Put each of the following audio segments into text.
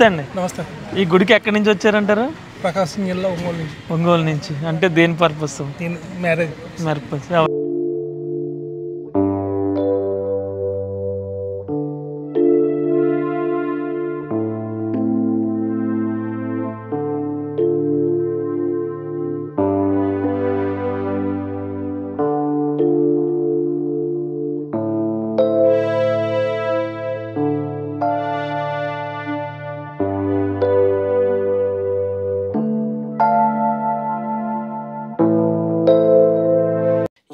నమస్తే అండి. నమస్తే. ఈ గుడికి ఎక్కడి నుంచి వచ్చారంటారు? ప్రకాశం జిల్లా ఒంగోలు నుంచి. అంటే దేని పర్పస్? Marriage purpose.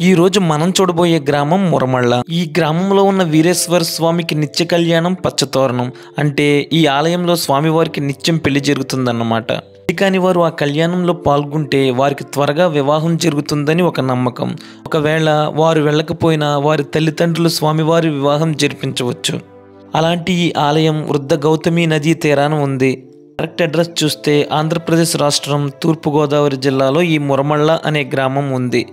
ఈ రోజు మనం చూడబోయే గ్రామం మురమళ్ళ. ఈ గ్రామంలో ఉన్న వీరేశ్వర స్వామికి నిత్య కళ్యాణం పచ్చతోరణం. అంటే ఈ ఆలయంలో స్వామివారికి నిత్యం పెళ్లి జరుగుతుందన్నమాట. కాని వారు ఆ కళ్యాణంలో పాల్గొంటే వారికి త్వరగా వివాహం జరుగుతుందని ఒక నమ్మకం. ఒకవేళ వారు వెళ్ళకపోయినా వారి తల్లిదండ్రులు స్వామివారి వివాహం జరిపించవచ్చు. అలాంటి ఈ ఆలయం వృద్ధ గౌతమి నదీ తీరాన ఉంది. కరెక్ట్ అడ్రస్ చూస్తే ఆంధ్రప్రదేశ్ రాష్ట్రం తూర్పుగోదావరి జిల్లాలో ఈ మురమళ్ళ అనే గ్రామం ఉంది.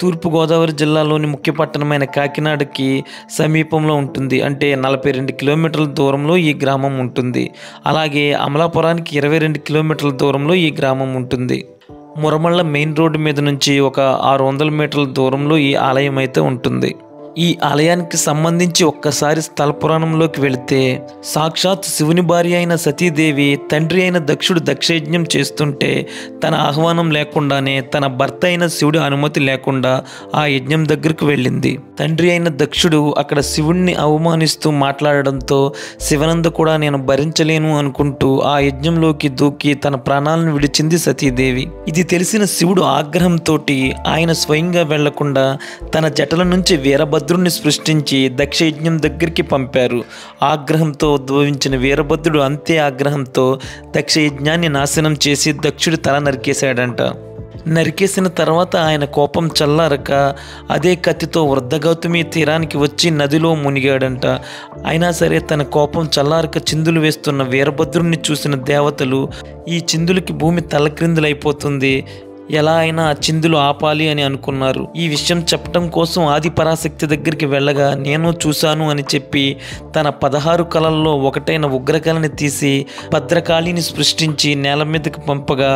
తూర్పుగోదావరి జిల్లాలోని ముఖ్య పట్టణమైన కాకినాడకి సమీపంలో ఉంటుంది. అంటే 42 కిలోమీటర్ల దూరంలో ఈ గ్రామం ఉంటుంది. అలాగే అమలాపురానికి 22 కిలోమీటర్ల దూరంలో ఈ గ్రామం ఉంటుంది. మురమళ్ళ మెయిన్ రోడ్డు మీద నుంచి ఒక 600 మీటర్ల దూరంలో ఈ ఆలయం అయితే ఉంటుంది. ఈ ఆలయానికి సంబంధించి ఒక్కసారి స్థల పురాణంలోకి వెళితే సాక్షాత్ శివుని భార్య అయిన సతీదేవి తండ్రి అయిన దక్షుడు దక్షయజ్ఞం చేస్తుంటే తన ఆహ్వానం లేకుండానే తన భర్త అయిన శివుడి అనుమతి లేకుండా ఆ యజ్ఞం దగ్గరకు వెళ్ళింది. తండ్రి అయిన దక్షుడు అక్కడ శివుణ్ణి అవమానిస్తూ మాట్లాడడంతో శివనంద కూడా నేను భరించలేను అనుకుంటూ ఆ యజ్ఞంలోకి దూకి తన ప్రాణాలను విడిచింది సతీదేవి. ఇది తెలిసిన శివుడు ఆగ్రహంతో ఆయన స్వయంగా వెళ్లకుండా తన జటల నుంచి వీరభద్రుణ్ణి సృష్టించి దక్షయజ్ఞం దగ్గరికి పంపారు. ఆగ్రహంతో ఉద్భవించిన వీరభద్రుడు అంతే ఆగ్రహంతో దక్షయజ్ఞాన్ని నాశనం చేసి దక్షుడి తల నరికేశాడంట. నరికేసిన తర్వాత ఆయన కోపం చల్లారక అదే కత్తితో వృద్ధ గౌతమి తీరానికి వచ్చి నదిలో మునిగాడంట. అయినా సరే తన కోపం చల్లారక చిందులు వేస్తున్న వీరభద్రుణ్ణి చూసిన దేవతలు ఈ చిందులకి భూమి తలక్రిందులైపోతుంది, ఎలా అయినా ఆ చిందులు ఆపాలి అని అనుకున్నారు. ఈ విషయం చెప్పడం కోసం ఆది పరాశక్తి దగ్గరికి వెళ్ళగా నేను చూశాను అని చెప్పి తన 16 కళల్లో ఒకటైన ఉగ్రకళని తీసి భద్రకాళిని సృష్టించి నేల మీదకి పంపగా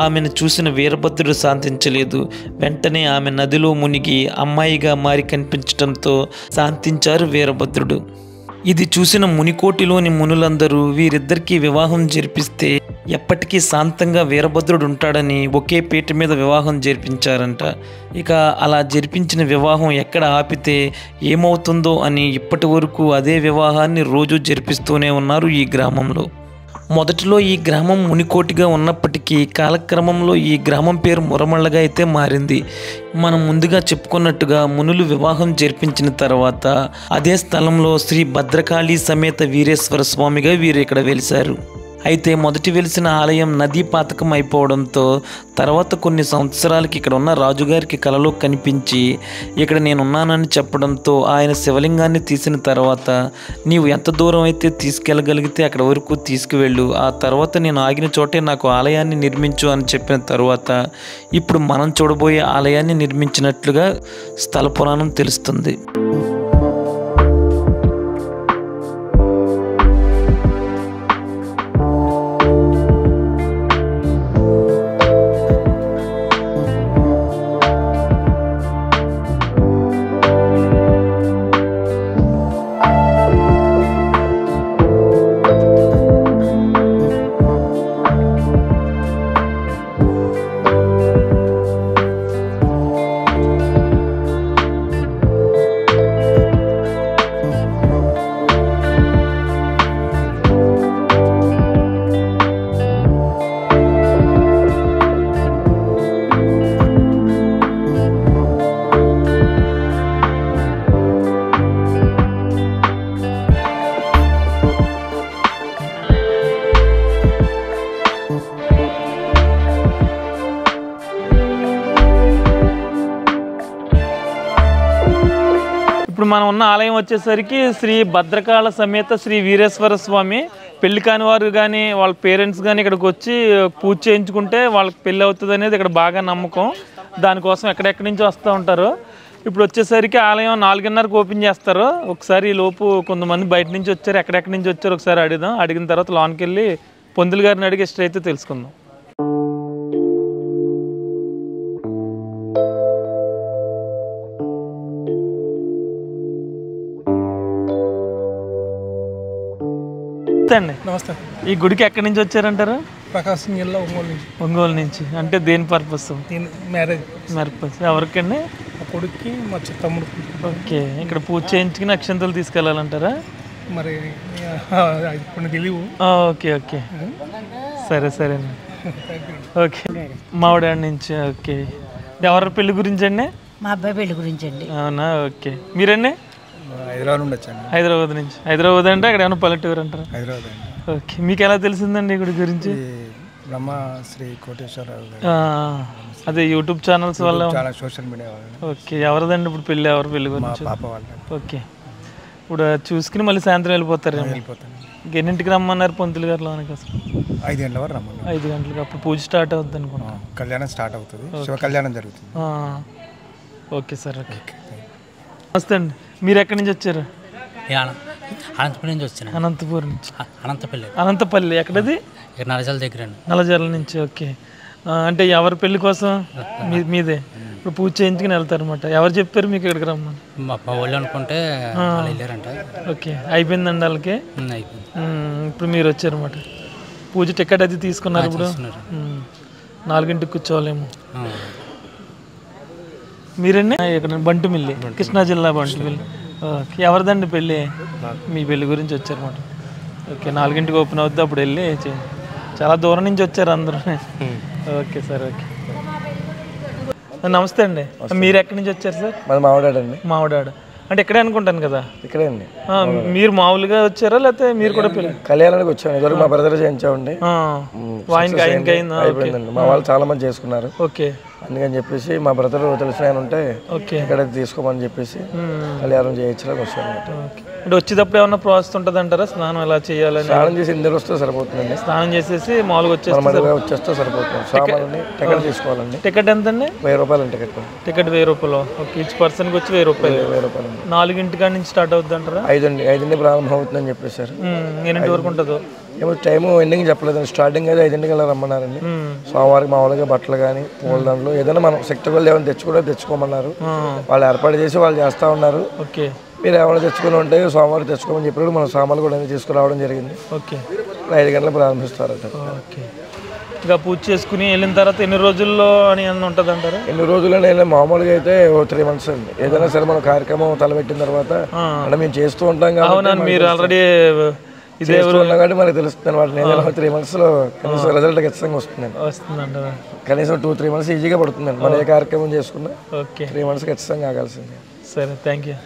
ఆమెను చూసిన వీరభద్రుడు శాంతించలేదు. వెంటనే ఆమె నదిలో మునిగి అమ్మాయిగా మారి కనిపించడంతో శాంతించారు వీరభద్రుడు. ఇది చూసిన మునికోటిలోని మునులందరూ వీరిద్దరికీ వివాహం జరిపిస్తే ఎప్పటికీ శాంతంగా వీరభద్రుడు ఉంటాడని ఒకే పీట మీద వివాహం జరిపించారంట. ఇక అలా జరిపించిన వివాహం ఎక్కడ ఆపితే ఏమవుతుందో అని ఇప్పటి వరకు అదే వివాహాన్ని రోజు జరిపిస్తూనే ఉన్నారు ఈ గ్రామంలో. మొదటిలో ఈ గ్రామం మునికోటిగా ఉన్నప్పటికీ కాలక్రమంలో ఈ గ్రామం పేరు మురమళ్ళగా అయితే మారింది. మనం ముందుగా చెప్పుకున్నట్టుగా మునులు వివాహం జరిపించిన తర్వాత అదే స్థలంలో శ్రీ భద్రకాళి సమేత వీరేశ్వర స్వామిగా వీరు ఇక్కడ వెలిశారు. అయితే మొదటి వెలిసిన ఆలయం నదీ పాతకం అయిపోవడంతో తర్వాత కొన్ని సంవత్సరాలకి ఇక్కడ ఉన్న రాజుగారికి కలలో కనిపించి ఇక్కడ నేనున్నానని చెప్పడంతో ఆయన శివలింగాన్ని తీసిన తర్వాత నీవు ఎంత దూరం అయితే తీసుకెళ్ళగలిగితే అక్కడ వరకు తీసుకువెళ్ళు, ఆ తర్వాత నేను ఆగిన చోటే నాకు ఆలయాన్ని నిర్మించు అని చెప్పిన తర్వాత ఇప్పుడు మనం చూడబోయే ఆలయాన్ని నిర్మించినట్లుగా స్థల పురాణం తెలుస్తుంది. ఇప్పుడు మనం ఉన్న ఆలయం వచ్చేసరికి శ్రీ భద్రకాళ సమేత శ్రీ వీరేశ్వర స్వామి. పెళ్లి కాని వారు కానీ వాళ్ళ పేరెంట్స్ కానీ ఇక్కడికి వచ్చి పూజ చేయించుకుంటే వాళ్ళకి పెళ్ళి అవుతుంది అనేది ఇక్కడ బాగా నమ్మకం. దానికోసం ఎక్కడెక్కడి నుంచి వస్తూ ఉంటారు. ఇప్పుడు వచ్చేసరికి ఆలయం 4:30కి ఓపెన్ చేస్తారు. ఒకసారి ఈ లోపు కొంతమంది బయట నుంచి వచ్చారు, ఎక్కడెక్కడి నుంచి వచ్చారు ఒకసారి అడుగుదాం. అడిగిన తర్వాత లోనికి వెళ్ళి పంతులు గారిని అడిగి ఇష్టం అయితే తెలుసుకుందాం. అండి నమస్తే. ఈ గుడికి ఎక్కడి నుంచి వచ్చారంటారు? ప్రకాశం జిల్లా ఒంగోలు నుంచి. ఒంగోలు నుంచి. అంటే దేని పర్పస్? నేను మ్యారేజ్ పర్పస్ ఎవరికండి? మా కొడుక్కి మా తమ్ముడు. ఓకే, ఇక్కడ పూజ చేయించుకుని అక్షంతలు తీసుకెళ్ళాలంటారా? మరి ఇప్పుడు తెలియవు. ఓకే ఓకే, సరే సరేనండి. ఓకే, మావిడాడి నుంచి. ఓకే, ఎవరి పెళ్లి గురించి అండి? మా అబ్బాయి పెళ్లి గురించి అండి. అవునా, ఓకే. మీరండి? హైదరాబాద్ నుండి వచ్చాను. హైదరాబాద్ నుంచి. హైదరాబాద్ అంటే అక్కడ ఏమైనా పల్లెటూరు అంటారా? హైదరాబాద్ అండి. ఓకే, మీకు ఎలా తెలిసిందండి గుడి గురించి? బ్రహ్మ శ్రీ కోటేశ్వరరావు గారు. అదే యూట్యూబ్ ఛానల్స్ వల్ల. చాలా సోషల్ మీడియా వాళ్ళు. ఓకే, ఎవరిదండి ఇప్పుడు పెళ్ళి? ఎవరి పెళ్లి మా గురించి? పాప వాళ్ళు. ఓకే, ఇప్పుడు చూసుకుని మళ్ళీ సాయంత్రం వెళ్ళిపోతారు. వెళ్ళిపోతాను. ఎన్నింటికి రమ్మన్నారు పంతులు గారు లోనికి? అసలు 5 గంటల వరకు రమ్మన్నారు. 5 గంటలకు. అప్పుడు పూజ స్టార్ట్ అవుతుంది అనుకుంటా. కళ్యాణం స్టార్ట్ అవుతుంది. శివ కళ్యాణం జరుగుతుంది. Okay sir. ఓకే, నమస్తే అండి. మీరు ఎక్కడి నుంచి వచ్చారు? అనంతపురం నుంచి వచ్చాను. అనంతపురం నుంచి. అనంతపల్లి. అనంతపల్లి ఎక్కడది? నలజల దగ్గర. నలజర్ల నుంచి. ఓకే, అంటే ఎవరి పెళ్లి కోసం? మీదే. ఇప్పుడు పూజ చేయించుకుని వెళ్తారు అనమాట. ఎవరు చెప్పారు మీకు ఇక్కడికి రమ్మని? మా వాళ్ళు అనుకుంటే వెళ్ళారంట. ఓకే, అయిపోయిందండి వాళ్ళకి. ఇప్పుడు మీరు వచ్చారన్నమాట. పూజ టికెట్ అది తీసుకున్నారు. ఇప్పుడు 4ంటికి కూర్చోవాలేమో. మీరండి? ఇక్కడ బంటుమిల్లి, కృష్ణా జిల్లా బంటుమిల్లి. ఓకే, ఎవరిదండి పెళ్ళి? మీ పెళ్ళి గురించి వచ్చారన్నమాట. ఓకే, 4ంటికి ఓపెన్ అవుద్ది, అప్పుడు వెళ్ళి చాలా దూరం నుంచి వచ్చారు అందరూ. Okay sir. ఓకే, నమస్తే అండి. మీరు ఎక్కడి నుంచి వచ్చారు సార్? మాది మావిడాడు అండి. మావిడాడు అంటే ఇక్కడే అనుకుంటాను కదా? ఇక్కడే అండి. మీరు మామూలుగా వచ్చారా లేకపోతే మీరు కూడా పెళ్ళి? కళ్యాణానికి వచ్చాను. ఇదివరకు మా బ్రదర్ చేయించామండి. అయిపోయిందండి. మా వాళ్ళు చాలా మంది చేసుకున్నారు. ఓకే, అందుకని చెప్పేసి మా బ్రదర్ తెలిసిన ఆయన ఉంటే ఇక్కడ తీసుకోమని చెప్పేసి కళ్యాణం చేయించడానికి వచ్చాను. అంటే వచ్చేటప్పుడు ఏమన్నా ప్రాసెస్ ఉంటుంది అంటారా? స్నానం ఎలా చేయాలని? స్నానం చేసి ఇందరు వస్తే సరిపోతుందండి. స్నానం చేసేసి మామూలుగా వచ్చేస్తే సరిపోతుంది. సామాన్లు టికెట్ తీసుకోవాలండి. టికెట్ ఎంతండి? 1000 రూపాయలు టికెట్. టికెట్ 1000 రూపాయలు. ఓకే, ఈచ్ పర్సన్కి వచ్చి 1000 రూపాయలు. 1000 రూపాయలు. 4ంటి నుంచి స్టార్ట్ అవుతుంది అంటారా? 5 ప్రారంభం అవుతుందని చెప్పేశారు. ఎన్నింటి వరకు ఉంటుందో ఏమో టైము ఎండింగ్ చెప్పలేదండి. స్టార్టింగ్ అయితే 5ంటికి అలా రమ్మన్నారండి. సోమవారికి మామూలుగా బట్టలు కానీ పూల దండలు ఏదైనా మనం శక్తి కొద్ది ఏమైనా తెచ్చుకోమన్నారు. వాళ్ళు ఏర్పాటు చేసి వాళ్ళు చేస్తూ ఉన్నారు. ఓకే, మీరు ఏమైనా తెచ్చుకుని ఉంటే సోమవారం తెచ్చుకోమని చెప్పినప్పుడు మన సామాన్లు కూడా తీసుకురావడం జరిగింది. ఓకే, 5 గంటలకు ప్రారంభిస్తారు. ఓకే, ఇంకా పూజ చేసుకుని వెళ్ళిన తర్వాత ఎన్ని రోజుల్లో అని ఉంటుంది అంటారు? ఎన్ని రోజులు మామూలుగా అయితే 3 months అండి. ఏదైనా సరే మన కార్యక్రమం తలపెట్టిన తర్వాత అంటే మేము చేస్తూ ఉంటాం కాబట్టి మీరు ఆల్రెడీ ఇదే ఉన్నా కాబట్టి మనకు తెలుస్తుంది అనమాట. నేను 3 months లో కనీసం రిజల్ట్ ఖచ్చితంగా వస్తుందండి. కనీసం 2-3 months ఈజీగా పడుతుందండి. మన ఏ కార్యక్రమం చేసుకున్నా. ఓకే, 3 months ఖచ్చితంగా ఆగాల్సిందే. సరే, థ్యాంక్ యూ.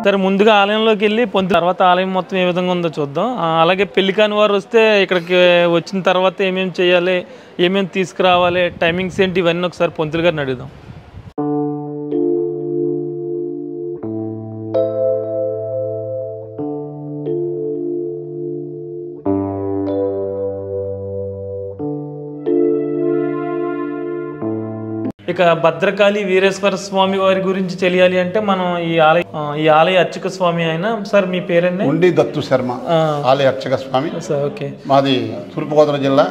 సరే, ముందుగా ఆలయంలోకి వెళ్ళి పొందిన తర్వాత ఆలయం మొత్తం ఏ విధంగా ఉందో చూద్దాం. అలాగే పెళ్లి కాని వారు వస్తే ఇక్కడికి వచ్చిన తర్వాత ఏమేమి చేయాలి, ఏమేమి తీసుకురావాలి, టైమింగ్స్ ఏంటి, ఇవన్నీ ఒకసారి పంతులు గారిని అడుగుదాం. ఇక భద్రకాళి వీరేశ్వర స్వామి వారి గురించి తెలియాలి అంటే మనం ఈ ఆలయ అర్చక స్వామి అయిన సార్ మీ పేరండి? ఉండి దత్తు శర్మ, ఆలయ అర్చక స్వామి. ఓకే, మాది తూర్పుగోదావరి జిల్లా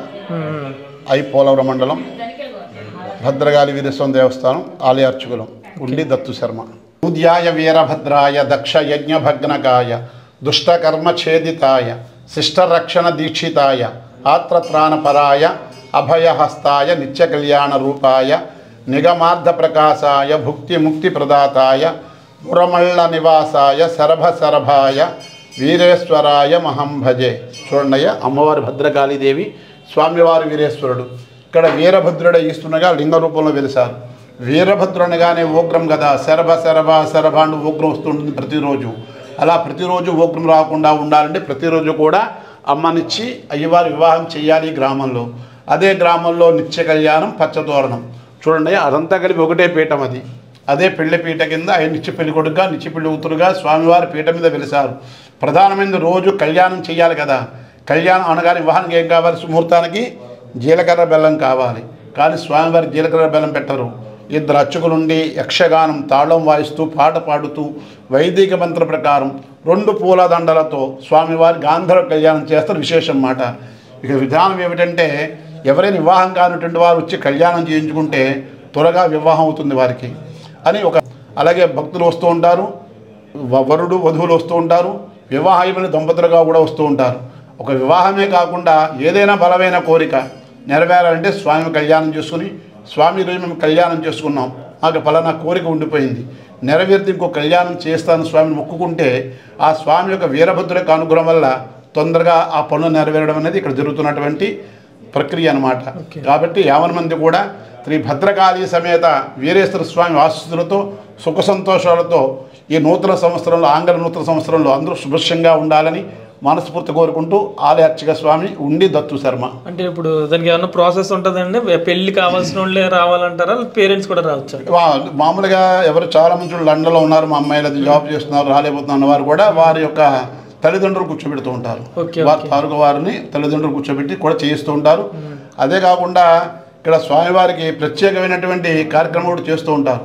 పోలవరం మండలం భద్రకాళి వీరేశ్వర దేవస్థానం ఆలయ అర్చకులం ఉండి దత్తు శర్మ. ఉద్యాయ వీరభద్రాయ దక్ష యజ్ఞ భగ్నకాయ దుష్టకర్మ ఛేదితాయ శిష్టరక్షణ దీక్షితాయ ఆత్రత్రాణపరాయ అభయహస్తాయ నిత్య కళ్యాణ రూపాయ నిగమార్థ ప్రకాశాయ భుక్తి ముక్తి ప్రదాతాయ పురమళ్ళ నివాసాయ శరభాయ వీరేశ్వరాయ మహం భజే. చూడండి, అమ్మవారి భద్రకాళీదేవి, స్వామివారి వీరేశ్వరుడు. ఇక్కడ వీరభద్రుడే ఈస్తుండగా లింగ రూపంలో వెలిశారు. వీరభద్రుడు అనగానే ఉగ్రం కదా, శరభ శరభ శరభ అంటూ ఉగ్రం వస్తుంటుంది ప్రతిరోజు. అలా ప్రతిరోజు ఉగ్రం రాకుండా ఉండాలంటే ప్రతిరోజు కూడా అమ్మనిచ్చి అయ్యవారి వివాహం చేయాలి గ్రామంలో. అదే గ్రామంలో నిత్య కళ్యాణం పచ్చతోరణం చూడండి, అదంతా కలిపి ఒకటే పీఠం అది. అదే పెళ్లి పీట కింద ఆయన నిత్య పెళ్లి కొడుకుగా నిత్య పెళ్లి కూతురుగా స్వామివారి పీట మీద వెలిశారు. ప్రధానమైన రోజు కళ్యాణం చేయాలి కదా. కళ్యాణం అనగానే వివాహానికి ఏం కావాలి? సుముహూర్తానికి జీలకర్ర బెల్లం కావాలి. కానీ స్వామివారి జీలకర్ర బెల్లం పెట్టరు. ఇద్దరు అర్చకులుండి యక్షగానం తాళం వాయిస్తూ పాట పాడుతూ వైదిక మంత్ర ప్రకారం 2 పూల దండలతో స్వామివారి గాంధర్వ కళ్యాణం చేస్తారు. విశేషం మాట. ఇక విధానం ఏమిటంటే ఎవరైనా వివాహం కానిటువంటి వారు వచ్చి కళ్యాణం చేయించుకుంటే త్వరగా వివాహం అవుతుంది వారికి అని ఒక. అలాగే భక్తులు వస్తూ ఉంటారు, వరుడు వధువులు వస్తూ ఉంటారు, వివాహమైన దంపతులుగా కూడా వస్తూ ఉంటారు. ఒక వివాహమే కాకుండా ఏదైనా బలమైన కోరిక నెరవేరాలంటే స్వామి కళ్యాణం చేసుకుని, స్వామి రోజు మేము కళ్యాణం చేసుకున్నాం, మాకు ఫలానా కోరిక ఉండిపోయింది, నెరవేర్తి ఇంకో కళ్యాణం చేస్తాను స్వామిని మొక్కుకుంటే ఆ స్వామి యొక్క వీరభద్ర యొక్క అనుగ్రహం వల్ల తొందరగా ఆ పనులు నెరవేరడం అనేది ఇక్కడ జరుగుతున్నటువంటి ప్రక్రియ అన్నమాట. కాబట్టి 50 మంది కూడా శ్రీ భద్రకాళి సమేత వీరేశ్వర స్వామి ఆశీస్సులతో సుఖ సంతోషాలతో ఈ నూతన సంవత్సరంలో, ఆంగ్ల నూతన సంవత్సరంలో అందరూ శుభ్రంగా ఉండాలని మనస్ఫూర్తి కోరుకుంటూ ఆలయ అర్చక స్వామి ఉండి దత్తు శర్మ. అంటే ఇప్పుడు దానికి ఏమన్నా ప్రాసెస్ ఉంటుందండి? పెళ్లి కావాల్సిన వాళ్ళే రావాలంటారా, పేరెంట్స్ కూడా రావచ్చు? మామూలుగా ఎవరు చాలా మంది లండన్లో ఉన్నారు, మా అమ్మాయిలు అది జాబ్ చేస్తున్నారు, రాలేకపోతున్న వారు కూడా వారి యొక్క తల్లిదండ్రులు కూర్చోబెడుతూ ఉంటారు. వారి తాలూకు వారిని తల్లిదండ్రులు కూర్చోబెట్టి కూడా చేయిస్తూ ఉంటారు. అదే కాకుండా ఇక్కడ స్వామివారికి ప్రత్యేకమైనటువంటి కార్యక్రమం కూడా చేస్తూ ఉంటారు.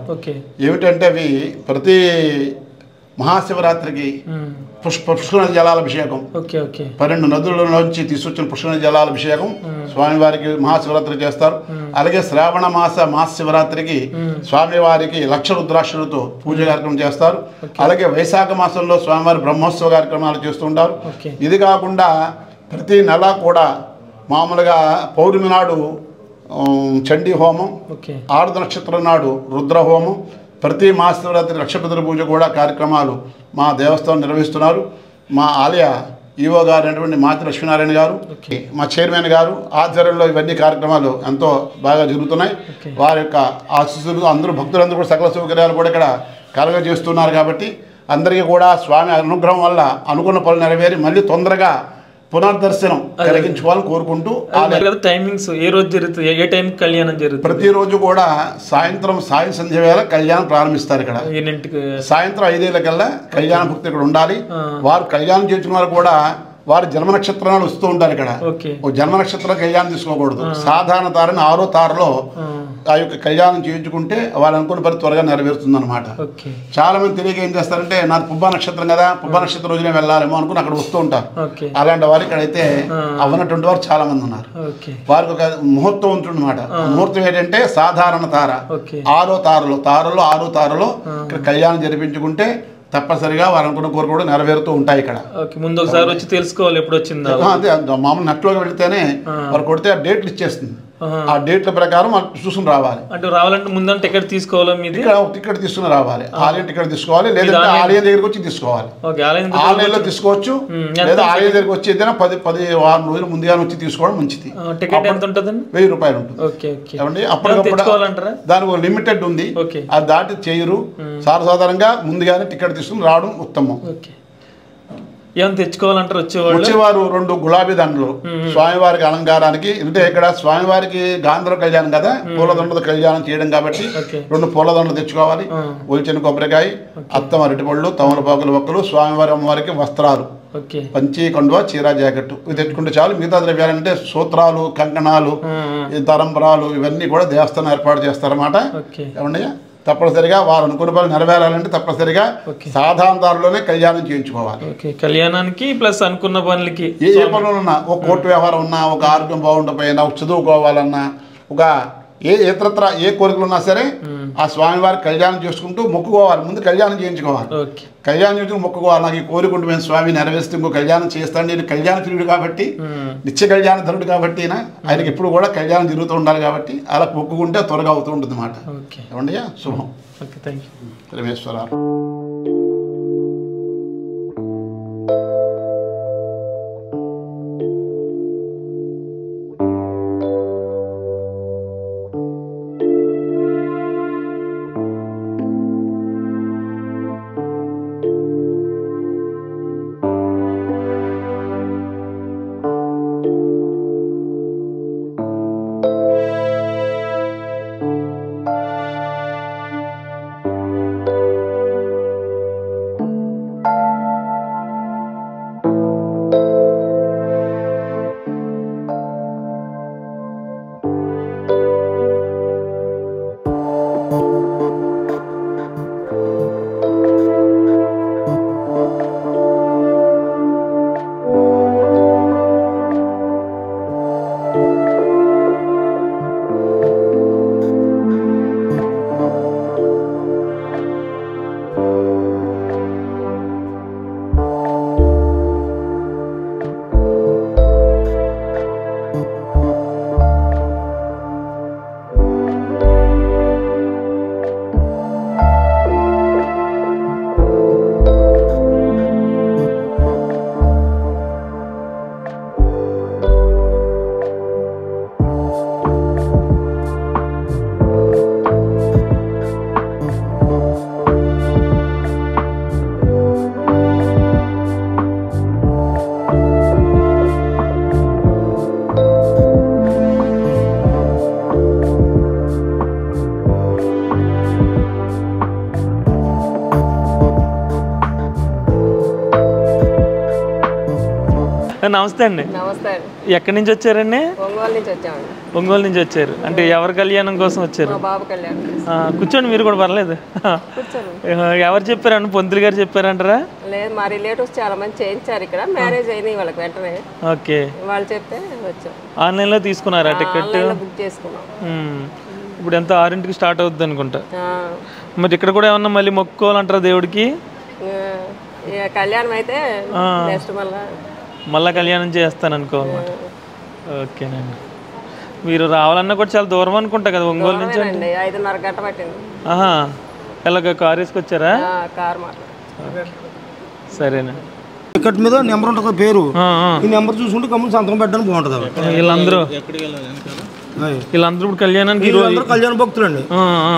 ఏమిటంటే అవి ప్రతి మహాశివరాత్రికి పుష్కర జలాల అభిషేకం, 12 నదుల నుంచి తీసుకొచ్చిన పుష్కర జలాల అభిషేకం స్వామివారికి మహాశివరాత్రి చేస్తారు. అలాగే శ్రావణ మహాశివరాత్రికి స్వామివారికి 1,00,000 రుద్రాక్షలతో పూజ కార్యక్రమం చేస్తారు. అలాగే వైశాఖ మాసంలో స్వామివారి బ్రహ్మోత్సవ కార్యక్రమాలు చేస్తుంటారు. ఇది కాకుండా ప్రతి నెల కూడా మామూలుగా పౌర్ణమి నాడు చండీ హోమం, ఆరుద్ర నక్షత్రం నాడు రుద్రహోమం, ప్రతి మహాశివరాత్రి లక్షపతుల పూజ కూడా కార్యక్రమాలు మా దేవస్థానం నిర్వహిస్తున్నారు. మా ఆలయ ఈవో గారు అయినటువంటి మాతి లక్ష్మీనారాయణ గారు, మా చైర్మన్ గారు ఆధ్వర్యంలో ఇవన్నీ కార్యక్రమాలు ఎంతో బాగా జరుగుతున్నాయి. వారి యొక్క ఆశీస్సులు అందరూ భక్తులందరూ కూడా సకల సౌకర్యాలు కూడా ఇక్కడ కలగజేస్తున్నారు. కాబట్టి అందరికీ కూడా స్వామి అనుగ్రహం వల్ల అనుకున్న పనులు నెరవేరి మళ్ళీ తొందరగా పునర్దర్శనం కలిగించుకోవాలని కోరుకుంటూ టైమింగ్స్ ఏ రోజు జరుగుతుంది, ఏ టైం కళ్యాణం జరుగుతుంది? ప్రతిరోజు కూడా సాయంత్రం సాయం సంధ్య వేళ కళ్యాణం ప్రారంభిస్తారు. ఇక్కడ సాయంత్రం 5 కల్లా కళ్యాణ భక్తి ఇక్కడ ఉండాలి. వారు కళ్యాణం చేసిన వారు కూడా వారి జన్మ నక్షత్రాలు వస్తూ ఉంటారు. ఇక్కడ జన్మ నక్షత్రం కళ్యాణం తీసుకోకూడదు. సాధారణ తారని 6వ తారలో ఆ యొక్క కళ్యాణం చేయించుకుంటే వాళ్ళు అనుకున్న పని త్వరగా నెరవేరుతుంది అనమాట. చాలా మంది తెలియక ఏం చేస్తారంటే నాది పుబ్బ నక్షత్రం కదా, పుబ్బ నక్షత్రం రోజునే వెళ్ళాలేమో అనుకుని అక్కడ వస్తూ ఉంటారు. అలాంటి వారు ఇక్కడైతే అవ్వనటువంటి వారు చాలా మంది ఉన్నారు. వారికి ఒక ముహూర్తం ఉంటుంది అనమాట. ముహూర్తం ఏంటంటే సాధారణ తార 6వ తారలో 6వ తారలో ఇక్కడ కళ్యాణం జరిపించుకుంటే తప్పనిసరిగా వారు అనుకున్న కోరిక కూడా నెరవేరుతూ ఉంటాయి. ఇక్కడ ముందు ఒకసారి వచ్చి తెలుసుకోవాలి ఎప్పుడు వచ్చిందో. అదే మామూలు నెట్లోకి వెళితేనే వారు కొడితే ఆ డేట్లు ఇచ్చేస్తుంది. ఆ డేట్ల ప్రకారం మనకు చూసుకుని రావాలి. అంటే రావాలంటే ముందు టికెట్ తీసుకోవాలి. మీది టికెట్ తీసుకుని రావాలి. ఆలయం టికెట్ తీసుకోవాలి, లేదంటే ఆలయం దగ్గరికి వచ్చి తీసుకోవాలి. ఆలయంలో తీసుకోవచ్చు, లేదా ఆలయం దగ్గరికి వచ్చి ఏదైనా 10 వారం రోజులు ముందుగానే వచ్చి తీసుకోవడం మంచిది. టికెట్ ఎంత ఉంటుందండి? 1000 రూపాయలు ఉంటుంది. అప్పటికప్పుడు దానికి ఒక లిమిటెడ్ ఉంది, అది దాటి చేయరు. సాధారణంగా ముందుగానే టికెట్ తీసుకుని రావడం ఉత్తమం. ఏమైనా తెచ్చుకోవాలంటారు వచ్చేవారు 2 గులాబీ దండలు స్వామివారికి అలంకారానికి. అంటే ఇక్కడ స్వామివారికి గాంధర్వ కళ్యాణం కదా, పూలదండల కళ్యాణం చేయడం కాబట్టి 2 పూలదండలు తెచ్చుకోవాలి. ఒలిచిన కొబ్బరికాయ, అత్తం అరటిపళ్ళు, తమలపాకులు ఒక్కలు, స్వామివారి అమ్మవారికి వస్త్రాలు, పంచి కండువా, చీర, జాకెట్ ఇవి తెచ్చుకుంటే చాలు. మిగతా ద్రవ్యాలంటే సూత్రాలు, కంకణాలు, తరంపరాలు ఇవన్నీ కూడా దేవస్థానం ఏర్పాటు చేస్తారన్నమాట. ఏమన్నా తప్పనిసరిగా వారు అనుకున్న పనులు నెరవేరాలంటే తప్పనిసరిగా సాధారణ దారిలోనే కళ్యాణం చేయించుకోవాలి. కళ్యాణానికి ప్లస్ అనుకున్న పనులకి ఏ పనులు ఉన్నా, ఒక కోర్టు వ్యవహారం ఉన్నా, ఒక ఆరోగ్యం బాగుండకపోయినా, ఒక చదువుకోవాలన్నా, ఒక ఇతరత్ర ఏ కోరికలు ఉన్నా సరే ఆ స్వామివారి కళ్యాణం చేసుకుంటూ మొక్కుకోవాలి. ముందు కళ్యాణం చేయించుకోవాలి. కళ్యాణం చేయించుకుని మొక్కుకోవాలి. నాకు ఈ కోరిక ఉంటుంది, మేము స్వామి నెరవేరుస్తూ ఇంకో కళ్యాణం చేస్తాను. నేను కళ్యాణ ప్రియుడు కాబట్టి, నిత్య కళ్యాణ ధరుడు కాబట్టి ఆయనకి ఎప్పుడు కూడా కళ్యాణం జరుగుతూ ఉండాలి. కాబట్టి అలా మొక్కుకుంటే త్వరగా అవుతూ ఉంటుంది అన్నమాట. ఏమండి, శుభం. రమేశ్వర. నమస్తే అండి. నమస్తే అండి. ఎక్కడి నుంచి వచ్చారండి? ఒంగోలు నుంచి వచ్చామండి. ఒంగోలు నుంచి వచ్చారు అంటే ఎవరి కళ్యాణం కోసం వచ్చారు? మా బాబు కళ్యాణం. కూర్చోండి, మీరు కూడా పర్లేదు. ఎవరు చెప్పారండి? పొంతులు గారు చెప్పారంటారా? లేదు, మా రిలేటివ్స్ చాలా మంది చేయించారు ఇక్కడ. మ్యారేజ్ అయినాయి వాళ్ళకి వెంటనే. ఓకే, వాళ్ళు చెప్తే వచ్చాం. ఆన్లైన్లో తీసుకున్నారా టికెట్? బుక్ చేసుకున్నాం. ఇప్పుడు ఎంత 6ంటికి స్టార్ట్ అవుద్ది అనుకుంటా. మరి ఇక్కడ కూడా ఏమన్నా మళ్ళీ మొక్కుకోవాలంటారా దేవుడికి? కళ్యాణం అయితే నెక్స్ట్ మళ్ళా కళ్యాణం చేస్తాను అనుకోవాలన్నమాట. ఓకేనండి. మీరు రావాలన్నా కూడా చాలా దూరం అనుకుంటా కదా ఒంగోలు నుంచి? 5:30 గంట పట్టింది. ఎలాగ కారు వేసుకొచ్చారా? కారు సరేనండి. టికెట్ మీద నెంబర్ ఉంటుంది, పేరు. ఈ నెంబర్ చూసుకుంటే కమ్ముని సంతకం పెట్టడానికి బాగుంటుంది. వీళ్ళందరూ ఇప్పుడు కళ్యాణానికి కళ్యాణ భక్తులు అండి.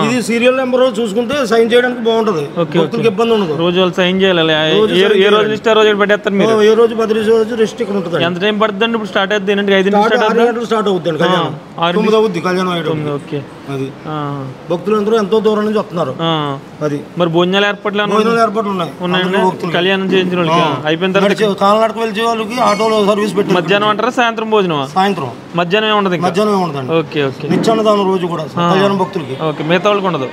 ఇది సీరియల్ నెంబర్ చూసుకుంటే సైన్ చేయడానికి బాగుంటది, భక్తులకు ఇబ్బంది ఉండదు. రోజు వాళ్ళు సైన్ చేయాలి. ఏ రోజు ఇస్తే రోజు పెట్టేస్తారు మీరు? ఏ రోజు 10 రోజు రెస్ట్ ఇక్కడ ఉంటుంది. ఎంత టైం పడుతుంది? ఇప్పుడు స్టార్ట్ అవుతుంది 5 గంటలు స్టార్ట్ అవుతుంది. కళ్యాణం 9 అవుద్ది. కళ్యాణం అయ్యేటప్పుడు. ఓకే, అది భక్తులు అందరూ ఎంతో దూరం నుంచి వస్తున్నారు. అది మరి భోజనాలు ఏర్పాట్లు ఉన్నాయి. కళ్యాణం చేయించిన వాళ్ళకి అయిపోయిన తర్వాత కాలనాడకు వెళ్ళే వాళ్ళకి ఆటోలో సర్వీస్ పెట్టి మధ్యాహ్నం అంటారా సాయంత్రం భోజనం? సాయంత్రం. మధ్యాహ్నం ఏముండదు? మధ్యాహ్నం ఉండదు. Okay okay. నిత్యాన్నదానం రోజు కూడా కళ్యాణం భక్తులకి. ఓకే, మిగతా వాళ్ళకి ఉండదు?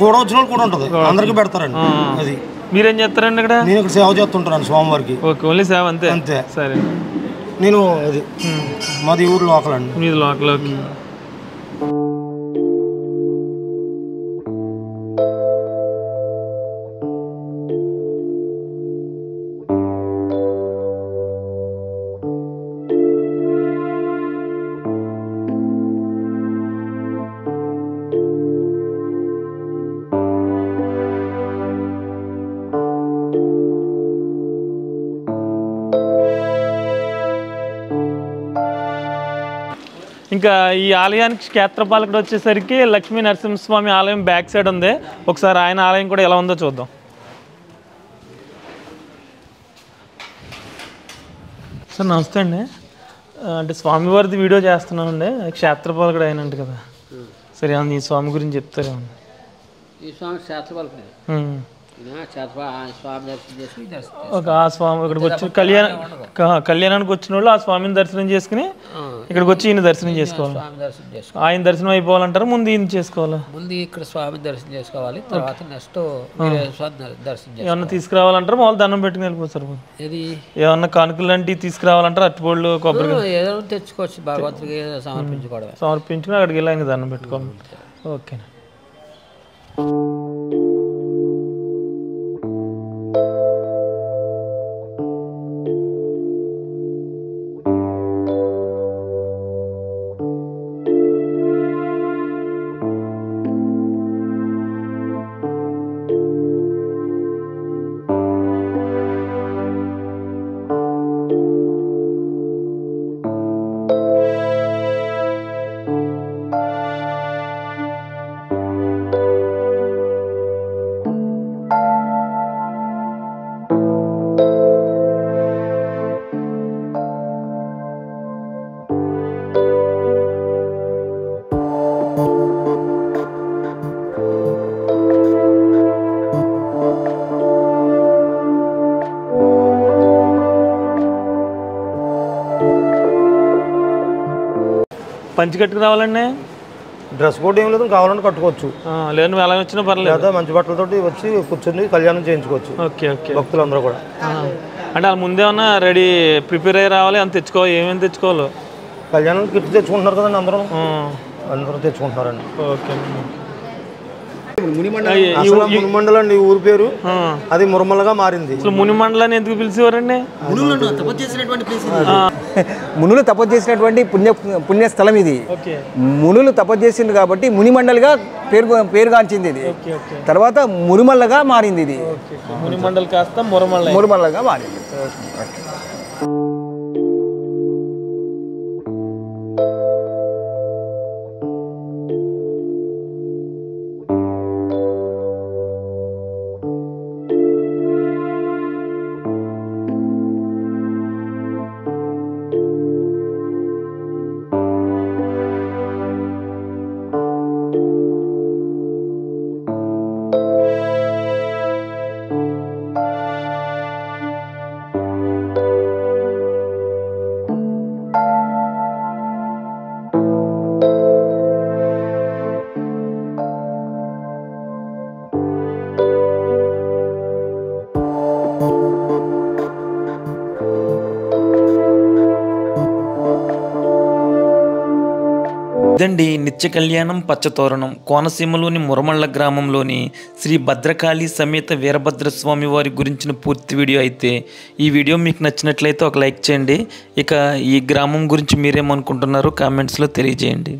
కూడా వచ్చిన వాళ్ళు కూడా ఉంటుంది, అందరికి పెడతారండి. అది మీరేం చేస్తారండి ఇక్కడ? నేను ఇక్కడ సేవ చేస్తుంటాను స్వామివారికి. ఓకే, ఓన్లీ సేవ అంతే? అంతే. సరే. నేను అది మాది ఊరు లోకల్ అండి. మీది లోకల్. ఓకే. ఇంకా ఈ ఆలయానికి క్షేత్రపాలకుడు వచ్చేసరికి లక్ష్మీ నరసింహస్వామి ఆలయం బ్యాక్ సైడ్ ఉంది. ఒకసారి ఆయన ఆలయం కూడా ఎలా ఉందో చూద్దాం. సార్ నమస్తే అండి. అంటే స్వామివారిది వీడియో చేస్తున్నానండి. క్షేత్రపాలకుడు అయినంట కదా, సరే ఈ స్వామి గురించి చెప్తారేమన్నా? ఈ స్వామి క్షేత్రపాలకుడు. ఒక ఆ స్వామి ఇక్కడికి వచ్చి కళ్యాణానికి వచ్చిన వాళ్ళు ఆ స్వామిని దర్శనం చేసుకుని ఇక్కడికి వచ్చి ఈయన దర్శనం చేసుకోవాలి. ఆయన దర్శనం అయిపోవాలంటారు, ముందు ఈయన చేసుకోవాలా? ముందు ఇక్కడ స్వామి దర్శనం చేసుకోవాలి, తర్వాత నెక్స్ట్ దర్శనం ఏమన్నా తీసుకురావాలంటారు? మామూలు దండం పెట్టుకుని వెళ్ళిపోతారు. ఇది ఏమన్నా కానుకలు లాంటివి తీసుకురావాలంటారు? అట్టుపళ్ళు, కొబ్బరి ఏదో తెచ్చుకోవచ్చు, భగవంతుడికి సమర్పించుకోవడం. సమర్పించుకుని అక్కడికి వెళ్ళి ఆయన దండం పెట్టుకోవాలి. ఓకే. పంచి కట్టుకు రావాలండి. డ్రెస్ కోడ్ ఏం లేదు, కావాలంటే కట్టుకోవచ్చు. లేదు నువ్వు ఎలా వచ్చినా పర్లేదు, లేదా మంచి బట్టలతోటి వచ్చి కూర్చొని కళ్యాణం చేయించుకోవచ్చు. Okay okay. భక్తులందరూ కూడా అంటే వాళ్ళు ముందేమన్నా రెడీ ప్రిపేర్ అయ్యి రావాలి, అని తెచ్చుకోవాలి, ఏమేమి తెచ్చుకోవాలి? కళ్యాణం కిట్ తెచ్చుకుంటున్నారు కదండి, అందరూ తెచ్చుకుంటున్నారండి. ఓకే. మునిమండలం అండి ఊరి పేరు, అది మురమల్లగా మారింది. మునిమండలాన్ని ఎందుకు పిలిచేవారండి? మునులు తపస్సు చేసినటువంటి పుణ్యస్థలం ఇది. మునులు తపస్సు చేసింది కాబట్టి మునిమండలిగా పేరుగాంచింది ఇది. తర్వాత మురిమల్లగా మారింది ఇది. మునిమండల్ కాస్త మురమల్లగా మారింది. ఇదండి నిత్య కళ్యాణం పచ్చతోరణం కోనసీమలోని మురమళ్ళ గ్రామంలోని శ్రీ భద్రకాళి సమేత వీరభద్రస్వామి వారి గురించిన పూర్తి వీడియో అయితే ఈ వీడియో మీకు నచ్చినట్లయితే ఒక లైక్ చేయండి. ఇక ఈ గ్రామం గురించి మీరేమనుకుంటున్నారో కామెంట్స్లో తెలియజేయండి.